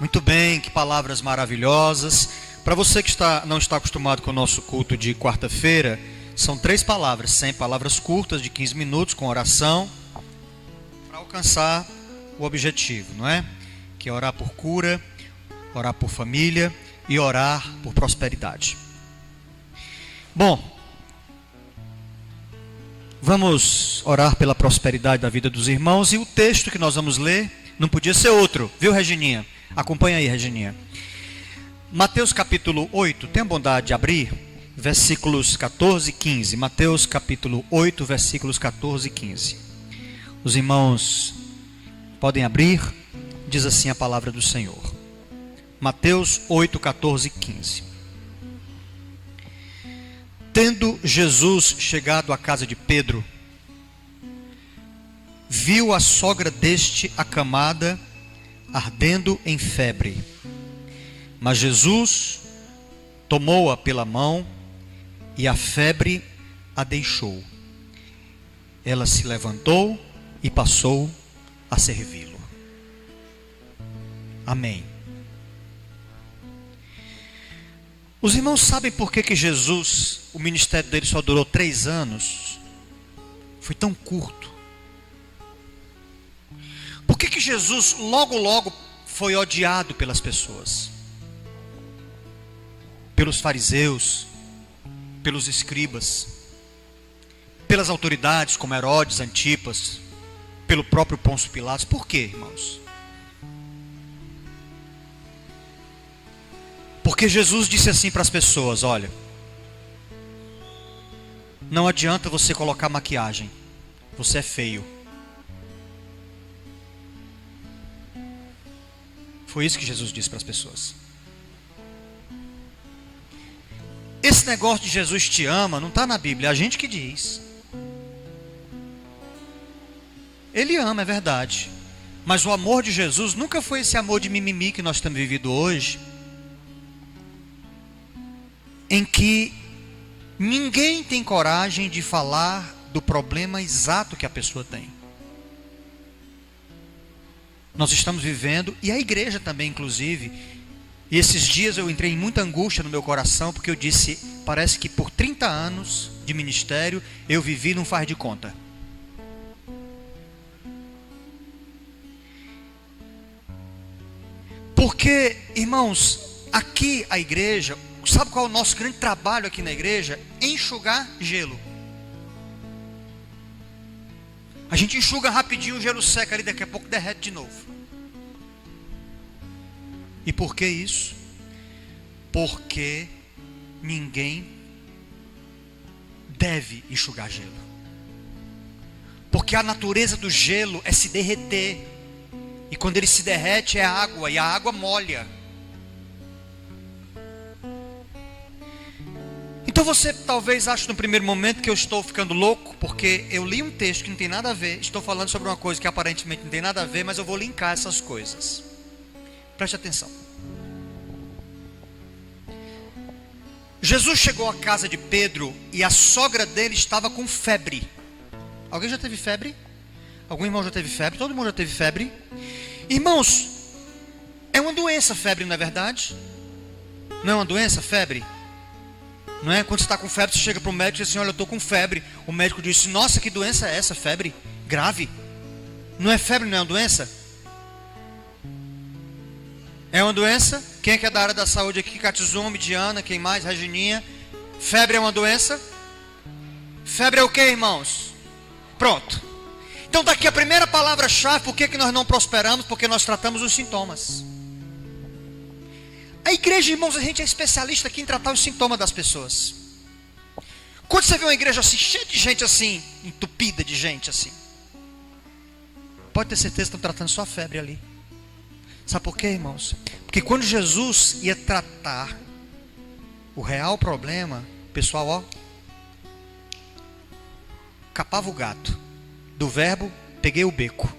Muito bem, que palavras maravilhosas. Para você que não está acostumado com o nosso culto de quarta-feira, são 3 palavras, 100 palavras curtas de 15 minutos com oração, para alcançar o objetivo, não é? Que é orar por cura, orar por família e orar por prosperidade. Bom, vamos orar pela prosperidade da vida dos irmãos, e o texto que nós vamos ler não podia ser outro, viu, Regininha? Acompanha aí, Regininha. Mateus capítulo 8, tenha bondade de abrir, versículos 14 e 15. Mateus capítulo 8, versículos 14 e 15. Os irmãos podem abrir, diz assim a palavra do Senhor. Mateus 8, 14 e 15. Tendo Jesus chegado à casa de Pedro, viu a sogra deste acamada, ardendo em febre. Mas Jesus tomou-a pela mão e a febre a deixou. Ela se levantou e passou a servi-lo. Amém. Os irmãos sabem por que Jesus, o ministério dele só durou 3 anos? Foi tão curto. Por que Jesus logo foi odiado pelas pessoas? Pelos fariseus, pelos escribas, pelas autoridades como Herodes, Antipas, pelo próprio Pôncio Pilatos. Por quê, irmãos? Porque Jesus disse assim para as pessoas: olha, não adianta você colocar maquiagem, você é feio. Foi isso que Jesus disse para as pessoas. Esse negócio de Jesus te ama não está na Bíblia, é a gente que diz. Ele ama, é verdade. Mas o amor de Jesus nunca foi esse amor de mimimi que nós temos vivido hoje, em que ninguém tem coragem de falar do problema exato que a pessoa tem. Nós estamos vivendo, e a igreja também inclusive, e esses dias eu entrei em muita angústia no meu coração, porque eu disse, parece que por 30 anos de ministério, eu vivi num faz de conta. Porque, irmãos, aqui a igreja, sabe qual é o nosso grande trabalho aqui na igreja? Enxugar gelo. A gente enxuga rapidinho, o gelo seca ali, daqui a pouco derrete de novo. E por que isso? Porque ninguém deve enxugar gelo. Porque a natureza do gelo é se derreter. E quando ele se derrete é água, e a água molha. Então você talvez ache no primeiro momento que eu estou ficando louco, porque eu li um texto que não tem nada a ver, estou falando sobre uma coisa que aparentemente não tem nada a ver, mas eu vou linkar essas coisas. Preste atenção. Jesus chegou à casa de Pedro e a sogra dele estava com febre. Alguém já teve febre? Algum irmão já teve febre? Todo mundo já teve febre? Irmãos, é uma doença febre, não é verdade? Não é uma doença febre? Não é? Quando você está com febre, você chega para o médico e diz assim: olha, eu estou com febre. O médico diz: nossa, que doença é essa? Febre grave. Não é febre, não é uma doença? É uma doença? Quem é que é da área da saúde aqui? Catizumi, Diana, quem mais? Regininha. Febre é uma doença? Febre é o que, irmãos? Pronto. Então daqui a primeira palavra-chave, por que nós não prosperamos? Porque nós tratamos os sintomas. A igreja, irmãos, a gente é especialista aqui em tratar os sintomas das pessoas. Quando você vê uma igreja assim, cheia de gente assim, entupida de gente assim, pode ter certeza que estão tratando só a febre ali. Sabe por quê, irmãos? Porque quando Jesus ia tratar o real problema, o pessoal, ó, capava o gato. Do verbo, peguei o beco.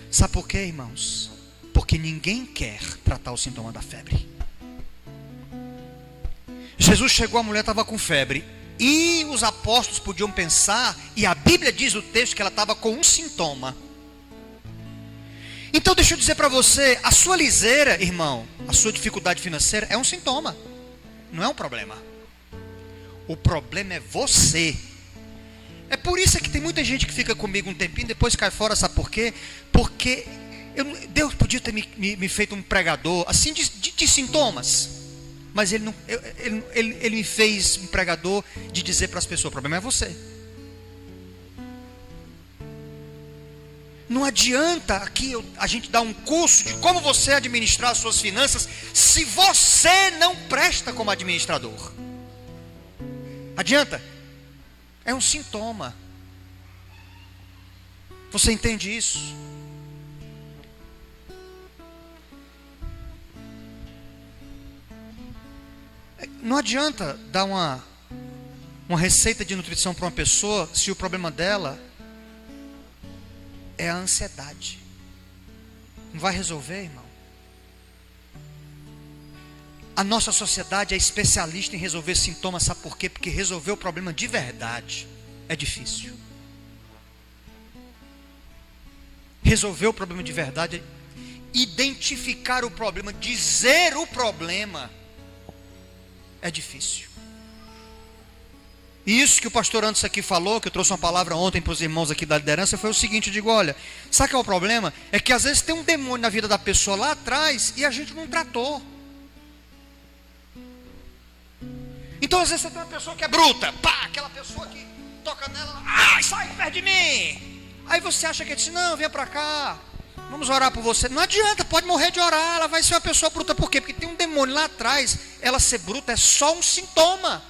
Sabe por quê, irmãos? Porque ninguém quer tratar o sintoma da febre. Jesus chegou, a mulher estava com febre. E os apóstolos podiam pensar, e a Bíblia diz o texto que ela estava com um sintoma. Então deixa eu dizer para você, a sua liseira, irmão, a sua dificuldade financeira é um sintoma, não é um problema. O problema é você. É por isso que tem muita gente que fica comigo um tempinho, depois cai fora, sabe por quê? Porque Deus podia ter me feito um pregador, assim, de sintomas. Mas ele me fez um pregador de dizer para as pessoas, o problema é você. Não adianta aqui a gente dar um curso de como você administrar as suas finanças, se você não presta como administrador. Adianta? É um sintoma. Você entende isso? Não adianta dar uma receita de nutrição para uma pessoa se o problema dela é a ansiedade. Não vai resolver, irmão. A nossa sociedade é especialista em resolver sintomas, sabe por quê? Porque resolver o problema de verdade é difícil. Resolver o problema de verdade, identificar o problema, dizer o problema, é difícil. E isso que o pastor Anderson aqui falou, que eu trouxe uma palavra ontem para os irmãos aqui da liderança, foi o seguinte, eu digo, olha, sabe qual é o problema? É que às vezes tem um demônio na vida da pessoa lá atrás e a gente não tratou. Então às vezes você tem uma pessoa que é bruta, pá, aquela pessoa que toca nela, ai, sai perto de mim. Aí você acha que é disse, não, venha para cá, vamos orar por você. Não adianta, pode morrer de orar, ela vai ser uma pessoa bruta. Por quê? Porque tem um demônio lá atrás. Ela ser bruta é só um sintoma.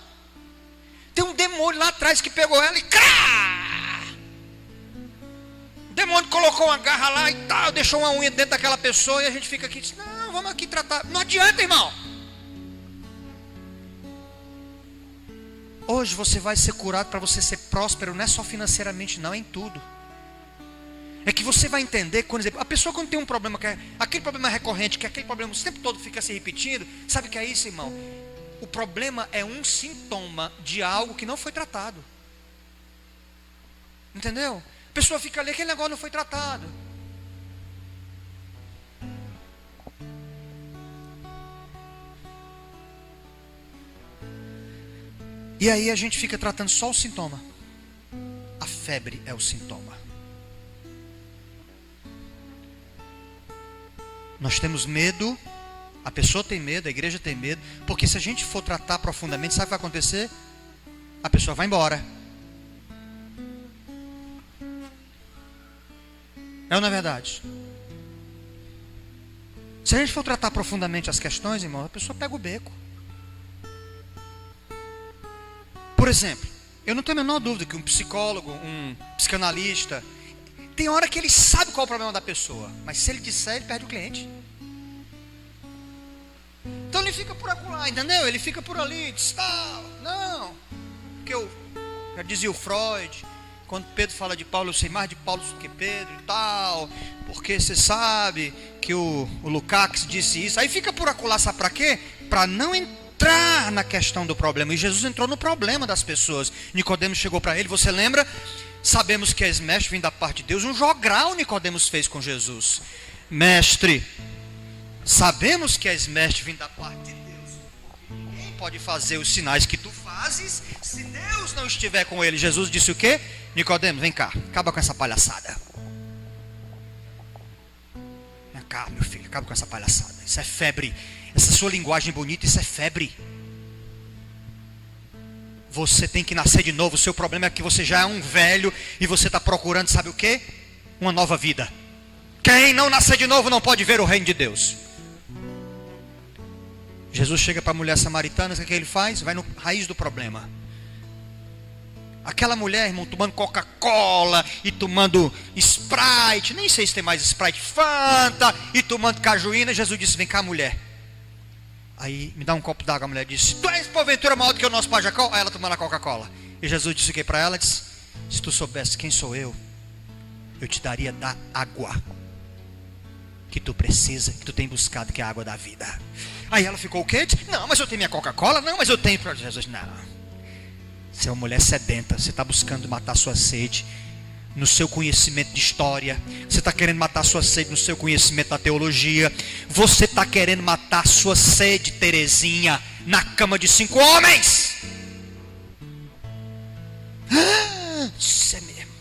Tem um demônio lá atrás que pegou ela e crá! O demônio colocou uma garra lá e tal, deixou uma unha dentro daquela pessoa e a gente fica aqui e diz, não, vamos aqui tratar. Não adianta, irmão. Hoje você vai ser curado para você ser próspero, não é só financeiramente não, é em tudo. É que você vai entender, quando a pessoa quando tem um problema, que é aquele problema recorrente, que aquele problema o tempo todo fica se repetindo, sabe o que é isso, irmão? O problema é um sintoma de algo que não foi tratado. Entendeu? A pessoa fica ali, aquele negócio não foi tratado. E aí a gente fica tratando só o sintoma. A febre é o sintoma. Nós temos medo, a pessoa tem medo, a igreja tem medo, porque se a gente for tratar profundamente, sabe o que vai acontecer? A pessoa vai embora. É ou não é verdade? Se a gente for tratar profundamente as questões, irmão, a pessoa pega o beco. Por exemplo, eu não tenho a menor dúvida que um psicólogo, um psicanalista, tem hora que ele sabe qual é o problema da pessoa, mas se ele disser, ele perde o cliente. Então ele fica por acolá, entendeu? Ele fica por ali, diz tal, não. Porque já dizia o Freud, quando Pedro fala de Paulo, eu sei mais de Paulo do que Pedro e tal, porque você sabe que o Lukács disse isso. Aí fica por acolá, sabe para quê? Para não entrar na questão do problema. E Jesus entrou no problema das pessoas. Nicodemos chegou para ele, você lembra? Sabemos que és mestre, vem da parte de Deus. Um jogral Nicodemos fez com Jesus. Mestre, sabemos que és mestre, vem da parte de Deus. Ninguém pode fazer os sinais que tu fazes se Deus não estiver com ele. Jesus disse o quê? Nicodemos, vem cá, acaba com essa palhaçada. Vem cá, meu filho, acaba com essa palhaçada. Isso é febre. Essa sua linguagem bonita, isso é febre. Você tem que nascer de novo. O seu problema é que você já é um velho e você está procurando, sabe o quê? Uma nova vida. Quem não nascer de novo não pode ver o reino de Deus. Jesus chega para a mulher samaritana, o que ele faz? Vai no raiz do problema. Aquela mulher, irmão, tomando Coca-Cola e tomando Sprite, nem sei se tem mais Sprite, Fanta, e tomando cajuína. Jesus disse, vem cá, mulher. Aí me dá um copo d'água. A mulher disse, tu és porventura maior do que o nosso pai Jacó? Aí ela tomando a Coca-Cola. E Jesus disse o que para ela? Disse, se tu soubesse quem sou eu te daria da água que tu precisa, que tu tem buscado, que é a água da vida. Aí ela ficou o quê? Disse, não, mas eu tenho minha Coca-Cola. Não, mas eu tenho para Jesus. Não, você é uma mulher sedenta, você está buscando matar sua sede. no seu conhecimento de história. Você está querendo matar sua sede no seu conhecimento da teologia. Você está querendo matar sua sede, Terezinha, na cama de 5 homens. Isso é mesmo.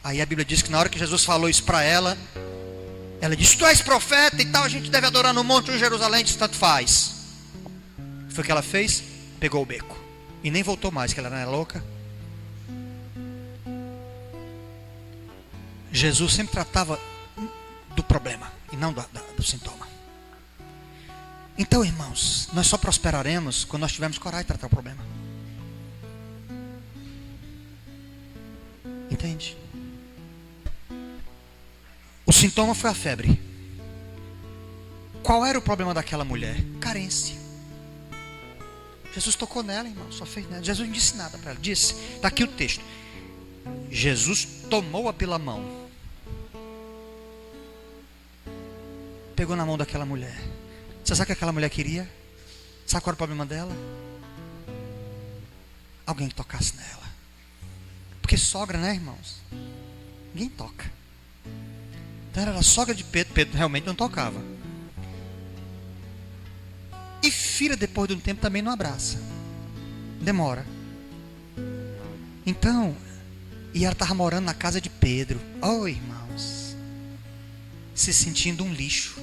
Aí a Bíblia diz que na hora que Jesus falou isso para ela, ela disse: tu és profeta e tal, a gente deve adorar no monte de Jerusalém, isso tanto faz. Foi o que ela fez? Pegou o beco e nem voltou mais, que ela não era louca. Jesus sempre tratava do problema e não do sintoma. Então, irmãos, nós só prosperaremos quando nós tivermos coragem de tratar o problema. Entende? O sintoma foi a febre. Qual era o problema daquela mulher? Carência. Jesus tocou nela, irmão, só fez nada. Jesus não disse nada para ela. Disse, está aqui o texto. Jesus tomou-a pela mão, pegou na mão daquela mulher. Você sabe o que aquela mulher queria? Sabe qual era o problema dela? Alguém que tocasse nela. Porque sogra, né, irmãos? Ninguém toca. Então ela era sogra de Pedro. Pedro realmente não tocava. E filha, depois de um tempo, também não abraça. Demora. Então, e ela estava morando na casa de Pedro. Oh, irmãos, se sentindo um lixo.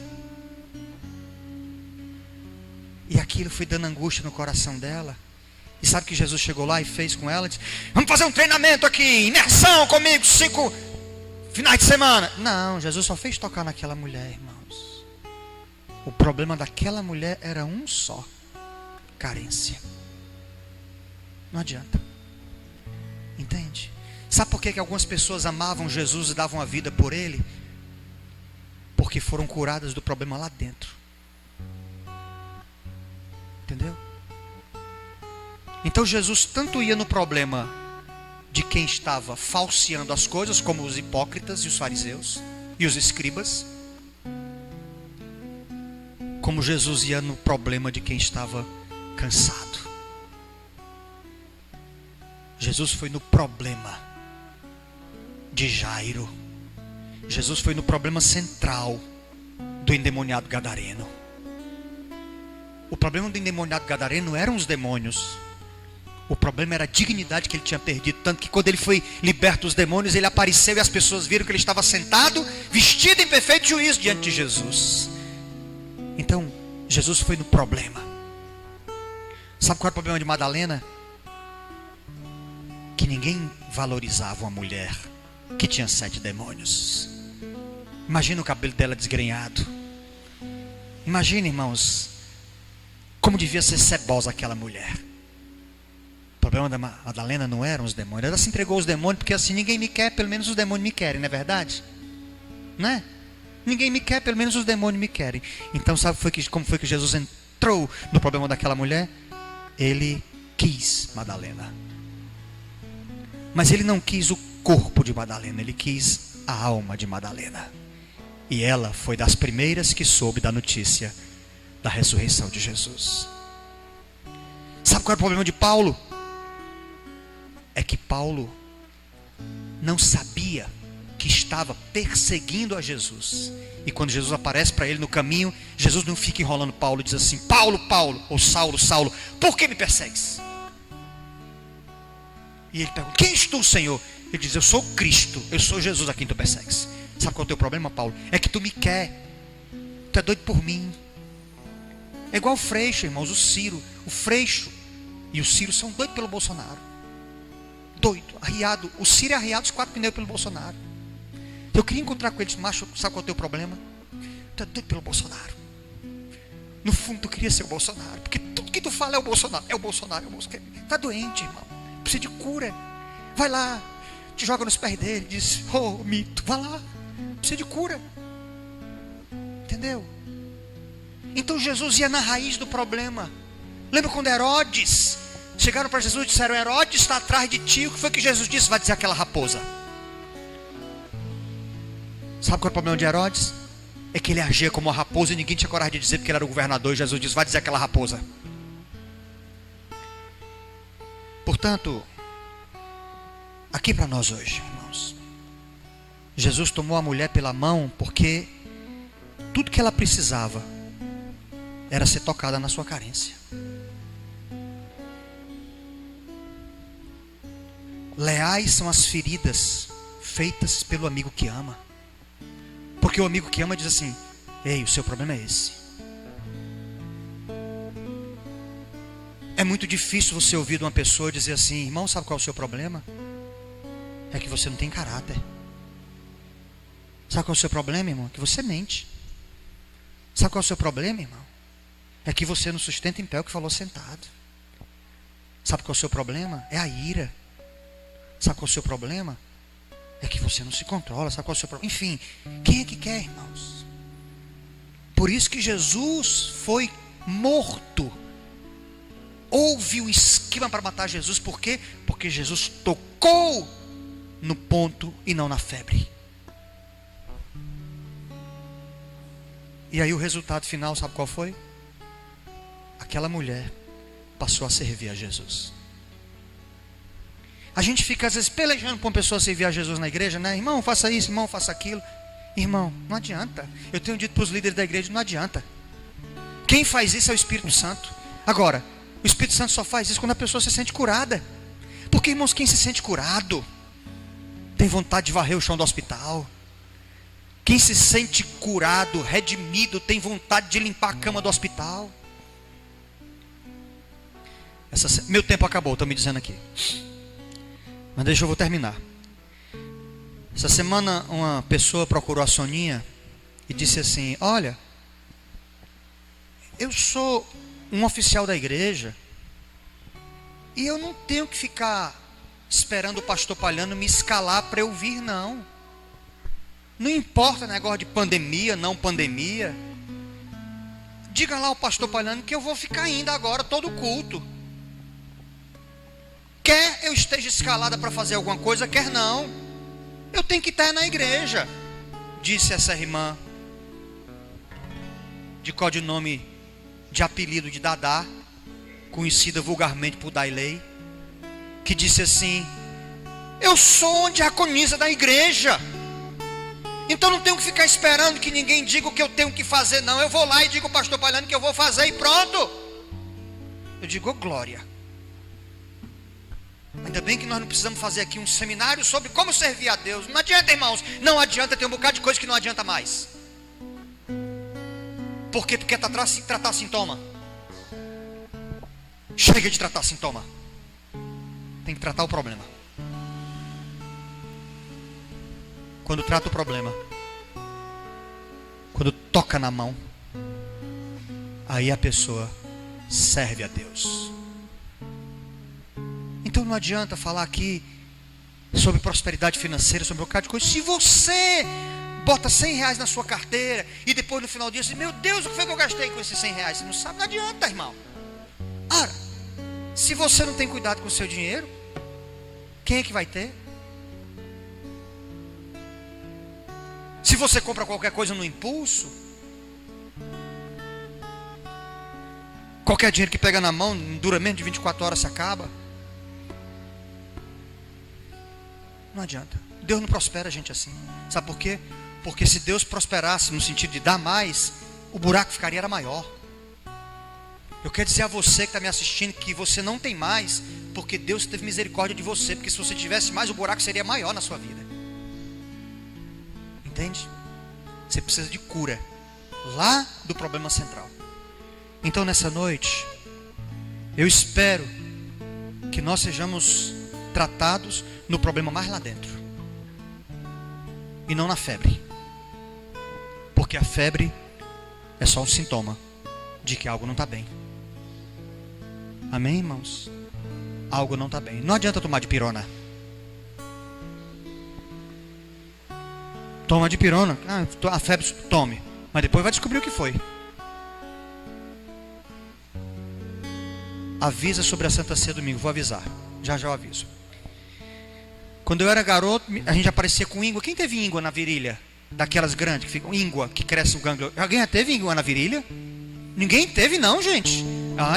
E aquilo foi dando angústia no coração dela. E sabe o que Jesus chegou lá e fez com ela? Disse: vamos fazer um treinamento aqui, imersão comigo, 5 finais de semana. Não, Jesus só fez tocar naquela mulher, irmãos. O problema daquela mulher era um só: carência. Não adianta. Entende? Sabe por que algumas pessoas amavam Jesus e davam a vida por Ele? Porque foram curadas do problema lá dentro. Entendeu? Então Jesus tanto ia no problema de quem estava falseando as coisas, como os hipócritas e os fariseus e os escribas, como Jesus ia no problema de quem estava cansado. Jesus foi no problema de Jairo. Jesus foi no problema central do endemoniado gadareno. O problema do endemoniado gadareno não eram os demônios. O problema era a dignidade que ele tinha perdido. Tanto que quando ele foi liberto dos demônios, ele apareceu e as pessoas viram que ele estava sentado, vestido em perfeito juízo diante de Jesus. Então, Jesus foi no problema. Sabe qual é o problema de Madalena? Que ninguém valorizava uma mulher que tinha 7 demônios. Imagina o cabelo dela desgrenhado. Imagina, irmãos, como devia ser cebosa aquela mulher. O problema da Madalena não eram os demônios. Ela se entregou aos demônios porque assim: ninguém me quer, pelo menos os demônios me querem, não é verdade? Não é? Ninguém me quer, pelo menos os demônios me querem. Então sabe como foi que Jesus entrou no problema daquela mulher? Ele quis Madalena. Mas ele não quis o corpo de Madalena, ele quis a alma de Madalena. E ela foi das primeiras que soube da notícia da ressurreição de Jesus. Sabe qual é o problema de Paulo? É que Paulo não sabia que estava perseguindo a Jesus. E quando Jesus aparece para ele no caminho, Jesus não fica enrolando Paulo e diz assim: Paulo, Paulo, ou Saulo, Saulo, por que me persegues? E ele pergunta: quem és tu, Senhor? Ele diz: eu sou Cristo, eu sou Jesus a quem tu persegues. Sabe qual é o teu problema, Paulo? É que tu me quer. Tu é doido por mim. É igual o Freixo, irmãos, o Ciro. O Freixo e o Ciro são doidos pelo Bolsonaro. Doido, arriado. O Ciro é arriado os 4 pneus pelo Bolsonaro. Eu queria encontrar com eles: macho, sabe qual é o teu problema? Tu é doido pelo Bolsonaro. No fundo tu queria ser o Bolsonaro, porque tudo que tu fala é o Bolsonaro. É o Bolsonaro, é o Bolsonaro. Tá doente, irmão. Precisa de cura. Vai lá, te joga nos pés dele, diz: oh, mito, vai lá. Precisa de cura. Entendeu? Então Jesus ia na raiz do problema. Lembra quando Herodes chegaram para Jesus e disseram: Herodes está atrás de ti. O que foi que Jesus disse? Vai dizer aquela raposa. Sabe qual é o problema de Herodes? É que ele agia como uma raposa e ninguém tinha coragem de dizer, porque ele era o governador. E Jesus disse: vai dizer aquela raposa. Portanto, aqui para nós hoje, irmãos, Jesus tomou a mulher pela mão porque tudo que ela precisava era ser tocada na sua carência. Leais são as feridas feitas pelo amigo que ama. Porque o amigo que ama diz assim: ei, o seu problema é esse. É muito difícil você ouvir de uma pessoa dizer assim: irmão, sabe qual é o seu problema? É que você não tem caráter. Sabe qual é o seu problema, irmão? É que você mente. Sabe qual é o seu problema, irmão? É que você não sustenta em pé o que falou sentado. Sabe qual é o seu problema? É a ira. Sabe qual é o seu problema? É que você não se controla. Sabe qual é o seu problema? Enfim, quem é que quer, irmãos? Por isso que Jesus foi morto. Houve o esquema para matar Jesus. Por quê? Porque Jesus tocou no ponto e não na febre. E aí o resultado final, sabe qual foi? Aquela mulher passou a servir a Jesus. A gente fica às vezes pelejando para uma pessoa servir a Jesus na igreja, né? Irmão, faça isso, irmão, faça aquilo. Irmão, não adianta. Eu tenho dito para os líderes da igreja, não adianta. Quem faz isso é o Espírito Santo. Agora, o Espírito Santo só faz isso quando a pessoa se sente curada. Porque, irmãos, quem se sente curado tem vontade de varrer o chão do hospital. Quem se sente curado, redimido, tem vontade de limpar a cama do hospital. Meu tempo acabou, estão me dizendo aqui. Mas deixa eu vou terminar. Essa semana uma pessoa procurou a Soninha e disse assim: olha, eu sou um oficial da igreja e eu não tenho que ficar esperando o pastor Palhano me escalar para eu vir, não. Não importa negócio de pandemia, não pandemia. Diga lá ao pastor Palhano que eu vou ficar indo agora todo culto. Quer eu esteja escalada para fazer alguma coisa, quer não. Eu tenho que estar na igreja. Disse essa irmã, de codinome, de apelido de Dadá, conhecida vulgarmente por Dailei, que disse assim: eu sou uma diaconisa da igreja, então não tenho que ficar esperando que ninguém diga o que eu tenho que fazer, não. Eu vou lá e digo ao pastor Palhano que eu vou fazer e pronto. Eu digo: oh, glória. Ainda bem que nós não precisamos fazer aqui um seminário sobre como servir a Deus. Não adianta, irmãos, não adianta, tem um bocado de coisa que não adianta mais. Por quê? Porque é tratar sintoma. Chega de tratar sintoma. Tem que tratar o problema. Quando trata o problema, quando toca na mão, aí a pessoa serve a Deus. Então não adianta falar aqui sobre prosperidade financeira, sobre um bocado de coisa. Se você bota 100 reais na sua carteira e depois no final do dia você diz: meu Deus, o que foi que eu gastei com esses 100 reais? Você não sabe, não adianta, irmão. Ora, se você não tem cuidado com o seu dinheiro, quem é que vai ter? Se você compra qualquer coisa no impulso, qualquer dinheiro que pega na mão, dura menos de 24 horas, se acaba. Não adianta. Deus não prospera a gente assim. Sabe por quê? Porque se Deus prosperasse no sentido de dar mais, o buraco ficaria era maior. Eu quero dizer a você que está me assistindo que você não tem mais, porque Deus teve misericórdia de você. Porque se você tivesse mais, o buraco seria maior na sua vida. Entende? Você precisa de cura lá do problema central. Então nessa noite, eu espero que nós sejamos tratados no problema mais lá dentro e não na febre, porque a febre é só um sintoma de que algo não está bem. Amém, irmãos? Algo não está bem. Não adianta tomar de pirona. Toma de pirona, a febre, tome, mas depois vai descobrir o que foi. Avisa sobre a Santa Ceia domingo. Vou avisar, já eu aviso. Quando eu era garoto, a gente aparecia com íngua. Quem teve íngua na virilha? Daquelas grandes que ficam, íngua, que cresce o gânglio. Alguém já teve íngua na virilha? Ninguém teve não, gente.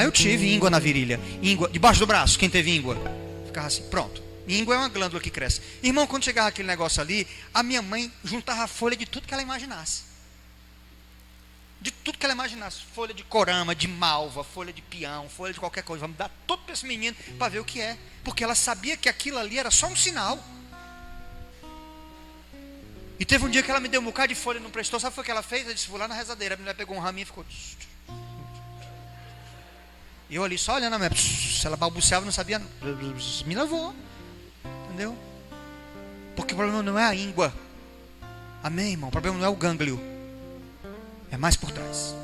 Eu tive íngua na virilha. Íngua debaixo do braço. Quem teve íngua? Ficava assim, pronto. Íngua é uma glândula que cresce. Irmão, quando chegava aquele negócio ali, a minha mãe juntava folha de tudo que ela imaginasse. De tudo que ela imaginasse. Folha de corama, de malva, folha de peão, folha de qualquer coisa. Vamos dar tudo para esse menino para ver o que é. Porque ela sabia que aquilo ali era só um sinal. E teve um dia que ela me deu um bocado de folha e não prestou. Sabe o que ela fez? Ela disse, vou lá na rezadeira. A mulher pegou um raminho e ficou... E eu ali só olhando a mulher. Se ela balbuciava, não sabia. Me levou. Entendeu? Porque o problema não é a íngua. Amém, irmão? O problema não é o gânglio. É mais por trás.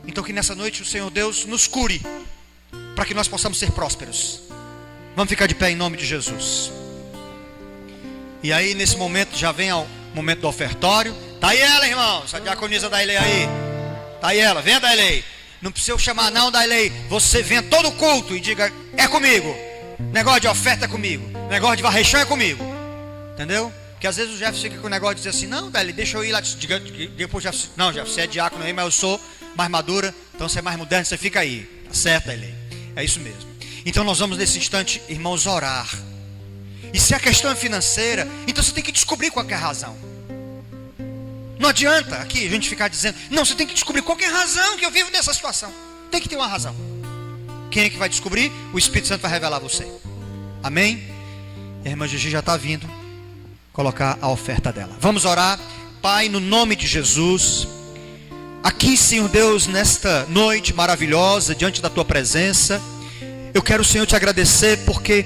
Então que nessa noite o Senhor Deus nos cure, para que nós possamos ser prósperos. Vamos ficar de pé em nome de Jesus. E aí nesse momento já vem ao momento do ofertório. Tá aí ela, irmão. Essa diaconisa da Ilei aí. Tá aí ela, venha da Ilei. Não precisa eu chamar não da Ilei. Você venha todo culto e diga, é comigo. Negócio de oferta é comigo. Negócio de varrechão é comigo. Entendeu? Porque às vezes o Jefferson fica com o negócio de dizer assim, não, Dali, deixa eu ir lá. Depois Jefferson, não, Jefferson, você é diácono aí, mas eu sou mais madura, então você é mais moderno, você fica aí. Tá certo, Dali? É isso mesmo. Então nós vamos nesse instante, irmãos, orar. E se a questão é financeira, então você tem que descobrir qual é a razão. Não adianta aqui a gente ficar dizendo, não, você tem que descobrir qual é a razão que eu vivo nessa situação. Tem que ter uma razão. Quem é que vai descobrir? O Espírito Santo vai revelar a você. Amém? E a irmã Gigi já está vindo colocar a oferta dela. Vamos orar. Pai, no nome de Jesus, aqui, Senhor Deus, nesta noite maravilhosa, diante da Tua presença, eu quero, Senhor, te agradecer, porque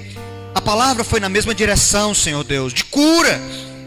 a palavra foi na mesma direção, Senhor Deus, de cura.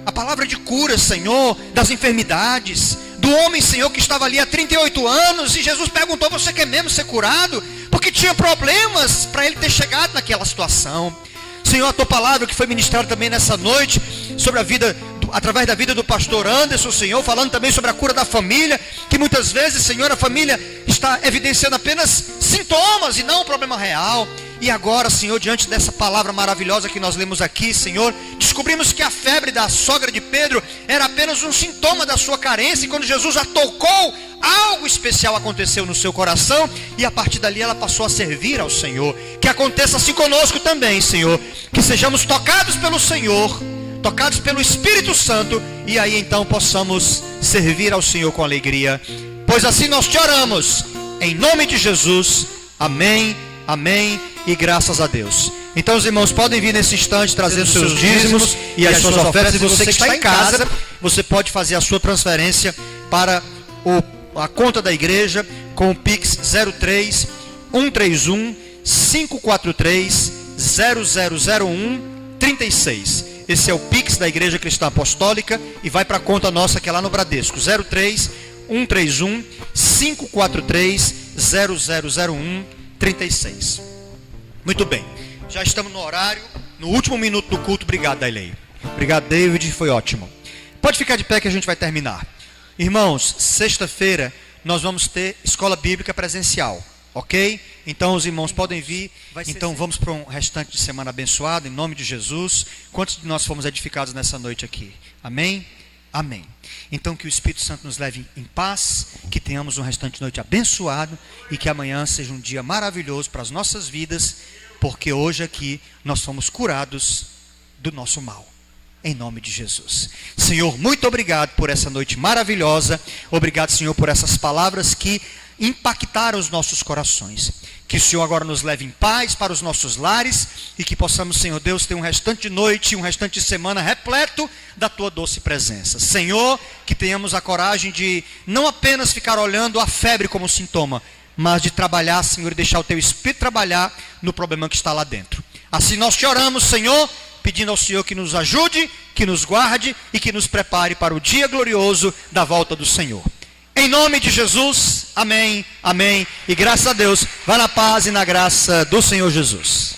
A palavra de cura, Senhor, das enfermidades, do homem, Senhor, que estava ali há 38 anos, e Jesus perguntou, você quer mesmo ser curado? Porque tinha problemas para ele ter chegado naquela situação. Senhor, a Tua palavra que foi ministrada também nessa noite, sobre a vida, através da vida do pastor Anderson, Senhor, falando também sobre a cura da família, que muitas vezes, Senhor, a família está evidenciando apenas sintomas e não o problema real. E agora, Senhor, diante dessa palavra maravilhosa que nós lemos aqui, Senhor, descobrimos que a febre da sogra de Pedro era apenas um sintoma da sua carência, e quando Jesus a tocou, algo especial aconteceu no seu coração, e a partir dali ela passou a servir ao Senhor. Que aconteça assim conosco também, Senhor, que sejamos tocados pelo Senhor, tocados pelo Espírito Santo, e aí então possamos servir ao Senhor com alegria, pois assim nós te oramos, em nome de Jesus, amém, amém, e graças a Deus. Então os irmãos podem vir nesse instante trazendo seus dízimos e as suas ofertas, e você que está em casa, você pode fazer a sua transferência para a conta da igreja com o Pix 03 131 543 0001 36. Esse é o Pix da Igreja Cristã Apostólica e vai para a conta nossa que é lá no Bradesco, 03 131 543 0001 36. Muito bem, já estamos no horário, no último minuto do culto. Obrigado, Dailei. Obrigado, David, foi ótimo. Pode ficar de pé que a gente vai terminar. Irmãos, sexta-feira nós vamos ter escola bíblica presencial, ok? Então os irmãos podem vir. Então vamos para um restante de semana abençoado, em nome de Jesus. Quantos de nós fomos edificados nessa noite aqui? Amém? Amém. Então que o Espírito Santo nos leve em paz, que tenhamos um restante de noite abençoado e que amanhã seja um dia maravilhoso para as nossas vidas, porque hoje aqui nós somos curados do nosso mal. Em nome de Jesus. Senhor, muito obrigado por essa noite maravilhosa. Obrigado, Senhor, por essas palavras que impactaram os nossos corações. Que o Senhor agora nos leve em paz para os nossos lares e que possamos, Senhor Deus, ter um restante de noite, um restante de semana repleto da Tua doce presença. Senhor, que tenhamos a coragem de não apenas ficar olhando a febre como sintoma, mas de trabalhar, Senhor, e deixar o Teu Espírito trabalhar no problema que está lá dentro. Assim nós te oramos, Senhor, pedindo ao Senhor que nos ajude, que nos guarde e que nos prepare para o dia glorioso da volta do Senhor. Em nome de Jesus, amém, amém, e graças a Deus, vá na paz e na graça do Senhor Jesus.